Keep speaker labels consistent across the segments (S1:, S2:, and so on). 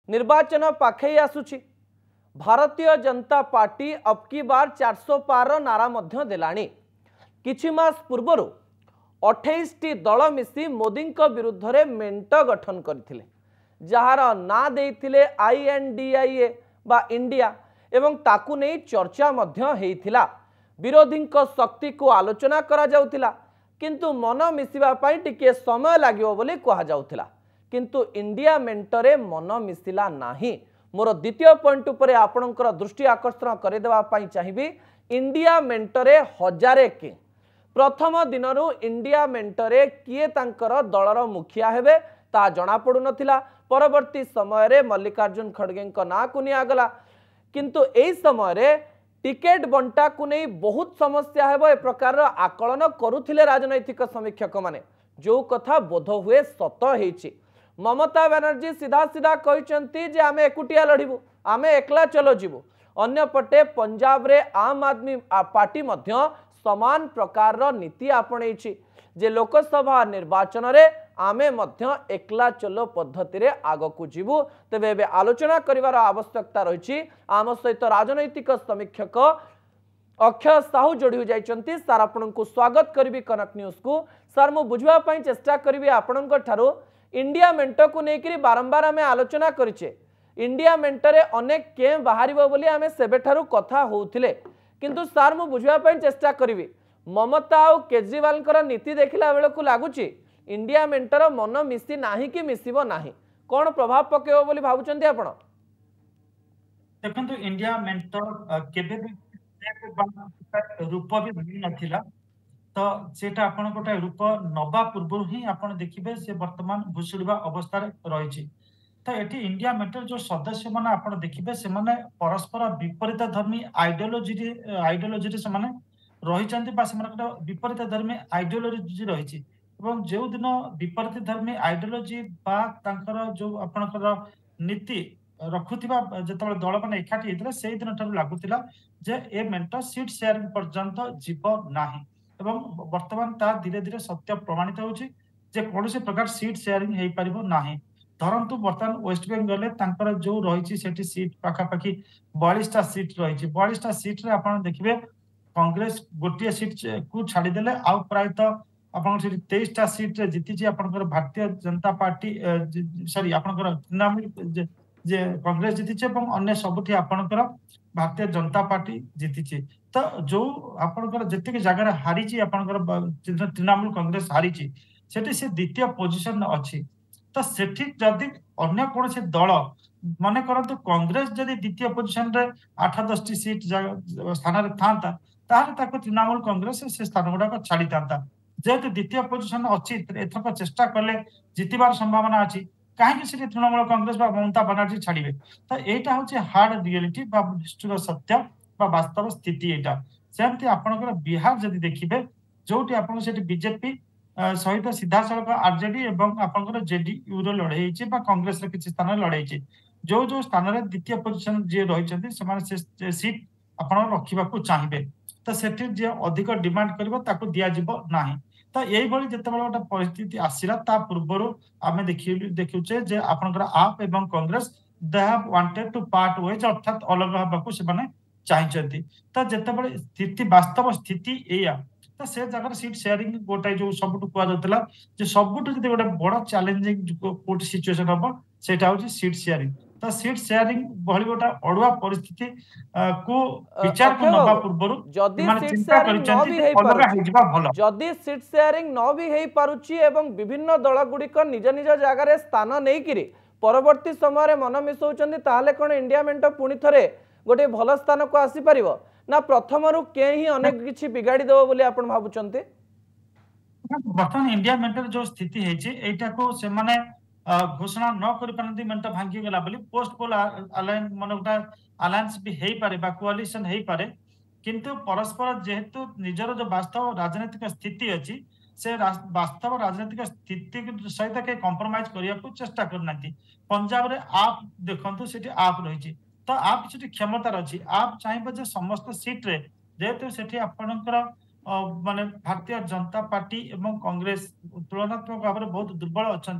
S1: निर्वाचन पाखे आसुची भारतीय जनता पार्टी अब की बार 400 पार नारा मध्य देलाणी। किछि मास पूर्वर 28 टी दल मिसी मोदी विरुद्ध रे मेंट गठन करथिले, जहार ना देइथिले INDIA बा इंडिया एवं ताकू नहीं चर्चा मध्य हेइथिला। विरोधी शक्ति को आलोचना करा जाउथिला, किंतु मन मिसिबा पई टिके समय लागियो बोली कहा जाउथिला, किंतु इंडिया मेंटरे मन मिसिला नाही। मोर द्वितीय पॉइंट उपरे आपणकर दृष्टि आकर्षण करदेवा चाहिए। इंडिया मेंटरे हजारे के प्रथम दिनरू इंडिया मेंटरे किए तांकर दलर मुखिया हेबे ता जना पड़ू नथिला। परवर्ती समय रे मल्लिकार्जुन खड़गे ना को निगला, किंतु एई समय रे टिकेट बंटा को नहीं बहुत समस्या हेबो ए प्रकार आकलन करुथिले राजनैतिक समीक्षक माने, जो कथा बोध हुए सत हेछि। ममता बनर्जी सीधा सीधा कहते जे आमे एकुटिया लड़बू, आमे एकला चलो जीवु। अन्यपटे पंजाब रे आम आदमी पार्टी मध्य समान प्रकार नीति आपणेछि जे लोकसभा निर्वाचन रे आमे मध्य एकला चलो पद्धति रे आगकू जीवु। तेबे एबे आलोचना करिवार आवश्यकता रहिछि। आम सहित राजनैतिक समीक्षक अक्षय साहू जोड़ी जाइछन्ति। सर आपनकु स्वागत करिवि कनक न्यूज को। सर मु बुझवा पई चेष्टा करिवि आपनक ठारो इंडिया मेंट को लेकर बारंबार आम आलोचना करिचे। इंडिया मेंटरे अनेक के बाहर बोली आम सेबेठारु कथा होउथिले, किंतु सार मु बुझवा चेष्टा करिवि ममता और केजरीवाल नीति देखला बेल को लगुच इंडिया मेंटर मन मिसी नाही कि मिसिबो नाही, कौन प्रभाव पकेबो बोली भाबुचंती आपण?
S2: देखंतु इंडिया मेंटर केबे भी रूप भी बदली नथिला, तो सेटा आपण गोटे रूप नबा पूर्व ही आपण देखिबे से वर्तमान भुसुड़वा अवस्था रही। तो एटी इंडिया मेंटर जो सदस्य माने आपण देखिबे से माने परस्पर विपरीत धर्मी आइडियोलॉजी से माने रही चंती बा से माने विपरीत धर्मी आइडियोलॉजी रही। एवं जो दिन विपरीत धर्मी आइडियोलॉजी बा तांकर जो आपणकर नीति रखुथिबा जतबे दल माने एकाठी हेतले से दिन ठारू लागुथिला जे ए मेंटर सीट शेयरिंग पर्यंत जीव नाही। एवं वर्तमान ता धीरे धीरे सत्य प्रमाणित होछि जे कोनोसी प्रकार सीट शेयरिंग हेई परिबो नाही। धरंतु वर्तमान वेस्ट बेंगल तांकर जो रही सेठी सीट पाखापाखी 42 टा सीट रही। 42 टा सीट रे आपण देखिबे कांग्रेस गोटिए सीट को छाड़ी देले आउ प्रायतः आपण 23 टा सीट रे जीति आपनकर भारतीय जनता पार्टी सॉरी आपनकर तृणमूल जे कांग्रेस जीति एवं अन्य सबुठी आपनकर भारतीय जनता पार्टी जीति। तो जो आपनकर जतिक जगह हारी आपनकर तृणमूल कांग्रेस हारी सेठी से द्वितीय पोजीशन अछि। तो सेठी जदि अन्य कौन से दल मन करते कांग्रेस जदि द्वितीय पोजीशन रे 8-10 टी सीट स्थान रे थांता ताहले ताको तृणमूल कांग्रेस से स्थान गुडा छाड़ी थांता। जेहेतु द्वितीय पोजीशन अछि एथक चेष्टा कले जितिबार संभावना अछि, काहे कि तृणमूल कांग्रेस बा ममता बनर्जी छाड़िबे। तो एटा होचे हार्ड रियलिटी बा हिस्ट्री सत्य बा वास्तव स्थिति। एटा सेमति आपनकर बिहार जदि देखिबे जोटी आपन सेठी बीजेपी सहित सीधा सड़क आरजेडी एवं आपनकर जेडीयू रो लड़ाई कांग्रेस रे किछि स्थान लड़ाई जो जो स्थान रे द्वितीय पोजीशन जे रहिचंती समान से सीट आपण रखिबा को चाहिबे। तो सेठी जे अधिक डिमांड करबो ताको दिया जिवो नाही। तो एई भली जतबेला गोटे परिस्थिति आसिला ता पूर्वरो आमे देखुचे जे आपनकर आप एवं Congress they have wanted to part ways अर्थात अलग हबा को से माने चाहिचंती। तो जतबेले स्थिति वास्तव स्थिति एया तो से जगह सीट शेयरिंग गोटे जो सबुठ कुआ जातला जे सबुठ जदि गोटे बड़ चैलेंजिंग कोट सिचुएशन हबो सेटा होची सीट शेयरिंग। तो सीट शेयरिंग भली गोटे अडुआ परिस्थिति को विचार को नबा पूर्वरु
S1: जदि सीट शेयरिंग न भी हेई पारुची, जदि सीट शेयरिंग न भी हेई पारुची एवं विभिन्न दल गुडिक निज निज जगह रे स्थान नै किरि परवर्ती समय रे मन मिसौचंदी, ताहाले कोन इंडिया मेंट पुनी थरे गोटे भल स्थान को आसी परिबो ना प्रथमरु के ही अनेक किछि बिगाड़ी देबो बोली आपण भाबुचंती?
S2: वर्तमान इंडिया मेंटर जो स्थिति हेछि एटा को से माने घोषणा न करि पारंती मेंट भांगी गेला बोली पोस्ट पोल अलायन मनोटा अलायंस भी हेई पारे बा कोअलिशन हेई पारे, किंतु परस्पर जेहेतु निजर जो वास्तव राजनीतिक स्थिति अछि से वास्तव राजनीतिक स्थिति सहित के कंप्रोमाइज करिया को चेष्टा करनाती। पंजाब रे आप देखंतु सेठी आप रहिछि तो आप सेठी क्षमता अछि, आप चाहिबे जे समस्त सीट रे जेहेतु सेठी आपनकर माने भारतीय जनता पार्टी एवं कांग्रेस तुलनात्मक भाव में बहुत दुर्बल अच्छा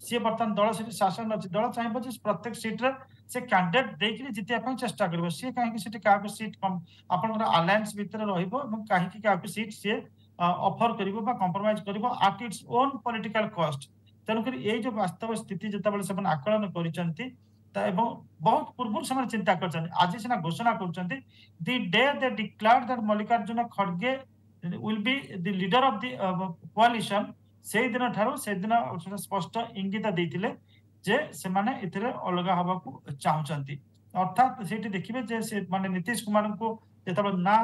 S2: सी बर्तमान दल से शासन अच्छी दल चाहिए प्रत्येक सीट्रे से कैंडिडेट देकर जितने चेष्टा कर सी कहीं क्या सीट आप आलायंस भितर रही क्या सीट सी ऑफर कर कंप्रोमाइज कर आट इट्स ओन पॉलिटिकल कॉस्ट तेणुक ये जो वास्तव स्थिति जिते आकलन कर बहुत पूर्व से चिंता कर आज सीना घोषणा कर दि डे दे डिक्लेयर्ड दैट मल्लिकार्जुन खड़गे will be the leader of the coalition से दिन ठारो से दिन स्पष्ट इंगित देथिले जे से माने इतरे अलगा हवा को चाहउचंती अर्थात सेठी देखिबे जे से माने नीतीश कुमार को जेतबे ना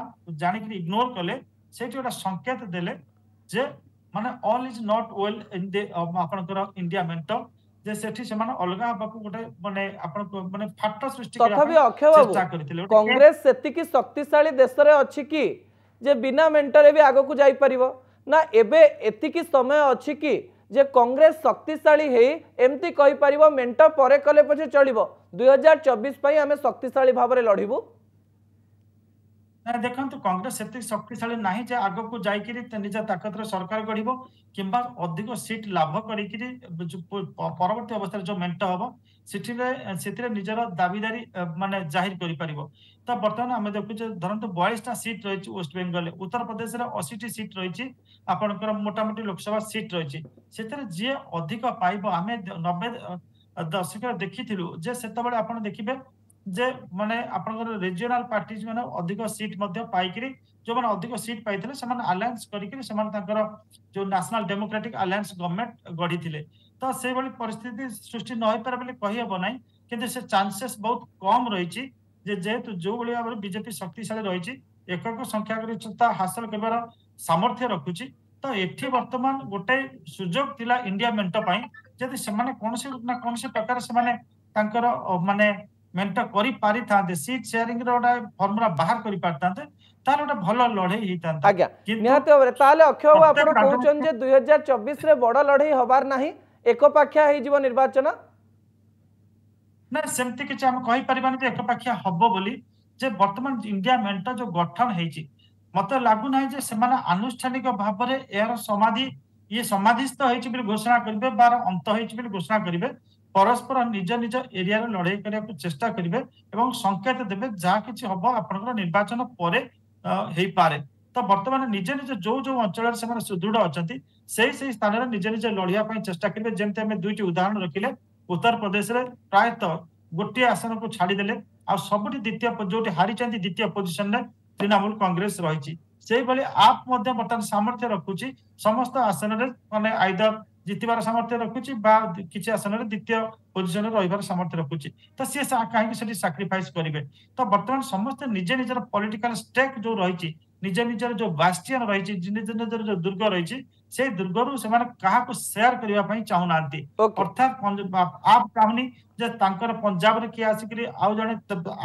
S2: जानि कि इग्नोर कले सेठी ओटा संकेत देले जे माने all is not well in the आपनकर इंडिया मेंटल जे सेठी से माने अलगा हवा को गोटे माने आपन माने फाट सृष्टि
S1: तथापि अक्षय बाबू कांग्रेस सेति की शक्तिशाली देश रे अछि कि जे बिना मेंटरे भी आगो को जाई परिवो ना एबे एतिकी समय अछि कि जे कांग्रेस शक्तिशाली हे एमती कहि परिवो मेंट परे कले पछे चलिबो 2024 पई हमें शक्तिशाली भाव रे लढिबो
S2: देखो कांग्रेस से शक्तिशाली ना जे आग को जाकर निज ताकत सरकार गढ़ कि अधिक सीट लाभ कर परवर्ती अवस्था जो मेंट हम से निजर दाबीदारी माने जाहिर कर तो बर्तमान आम देखुचे धरत 42टा सीट रही वेस्ट बेंगल उत्तर प्रदेश में 80टी सीट रही आपंकर मोटामोटी लोकसभा सीट रही से जी अधिक पाइब आम 90 दशक देखी से आप देखिए जे माने आपनकर रीजनल पार्टीज माने अधिक सीट मध्ये पाइकरी जो माने अधिक सीट पाइथिले से माने अलायंस करिकरी से माने ताकर जो नेशनल डेमोक्रेटिक अलायंस गवर्नमेंट गढिथिले तो से बली परिस्थिति सृष्टि न होई पारे बोली कहि हबो नै किंतु से चांसेस बहुत कम रहिछि जे जेतु जो बली भाबरे बीजेपी शक्तिशाली रहिछि एकक संख्या गरिष्ठता हासिल करबार सामर्थ्य रखुछि तो एठी वर्तमान गोटे सुजोग थिला इंडिया मेंट पई जदि से माने कोनसे ना कोनसे प्रकार से माने तांकर माने मेंट करि पारि थाते सीट शेयरिंग रो फॉर्मूला बाहर करि पारताते तार ओटा भलो लड़ाई हितांता
S1: आज्ञा निहाते होबे ताले अक्षय बाबू आपण कहउछन जे 2024 रे बड़ लड़ाई हबार नाही एकपाखिया हे जीव निर्वाचन
S2: ना सेमति कि हम कहि परिबानी जे एकपाखिया हबो बोली जे वर्तमान इंडिया मेंट जो गठन हेछि मते लागु नाही जे सेमाना आनुष्ठानिक भाव रे एयर समाधि ये समाधिस्थ हेछि बिल घोषणा करबे बार अंत हेछि बिल घोषणा करबे परस्पर निज निज एरिया लड़ाई करने चेष्टा करेंगे संकेत देवे जहाँ कि हम आप निर्वाचन पर पारे तो बर्तमान निजे निजे जो जो अंचल से सुदृढ़ अच्छा से स्थान में निजे निजे लड़ाई चेष्टा करेंगे जमी आम दुईटी उदाहरण रखिले उत्तर प्रदेश में प्रायतः गोटे आसन को छाड़देले आ सबुठ द्वितीय जो हारी द्वितीय पोजिशन में तृणमूल कांग्रेस रही से आप बर्तमान सामर्थ्य रखुची समस्त आसन में माने आइदर जितबार सामर्थ्य रखुची किसी आसन में द्वितीय पोजिशन रही सामर्थ्य रखुची तो सी कहीं साक्रिफाइस करेंगे तो बर्तमान समस्त निजे निजर पॉलिटिकल स्टेक जो रही निजे निजर जो बास्टियन रही निज निजर जो दुर्ग रही से दुर्गर से सेयार करने चाहूना अर्थात आप चाहूनी जे तांकर पंजाब रे किए आसिक आउ जने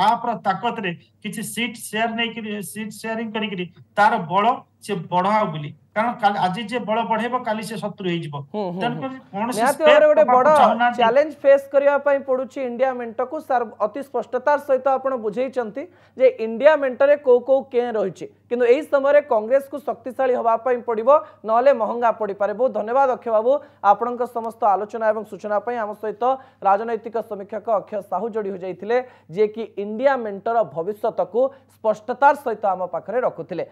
S2: आप ताकत रे किसी सीट शेयर नहीं सीट शेयरिंग करी तार बड़ से बढ़ा बोली कारण आज जे बड़ बढ़ेबो काली से शत्रु हे जिवो
S1: गोटे बड़ चैलेंज फेस करिया पई पडुची इंडिया मेंट को सर अति स्पष्टतार सहित आपण बुझेइचंती जे इंडिया मेंट रे को के रहिची किंतु एही समय कांग्रेस को शक्तिशाली हवा पई पड़िबो नले महंगा पड़ी पारे। बहुत धन्यवाद अक्षय बाबू आपणक समस्त आलोचना एवं सूचना पई आम सहित राजनैतिक समीक्षक अक्षय साहू जोड़ी हो जाइथिले जे कि इंडिया मेंटर भविष्यत को स्पष्टतार सहित आम पाखरे रखुथिले।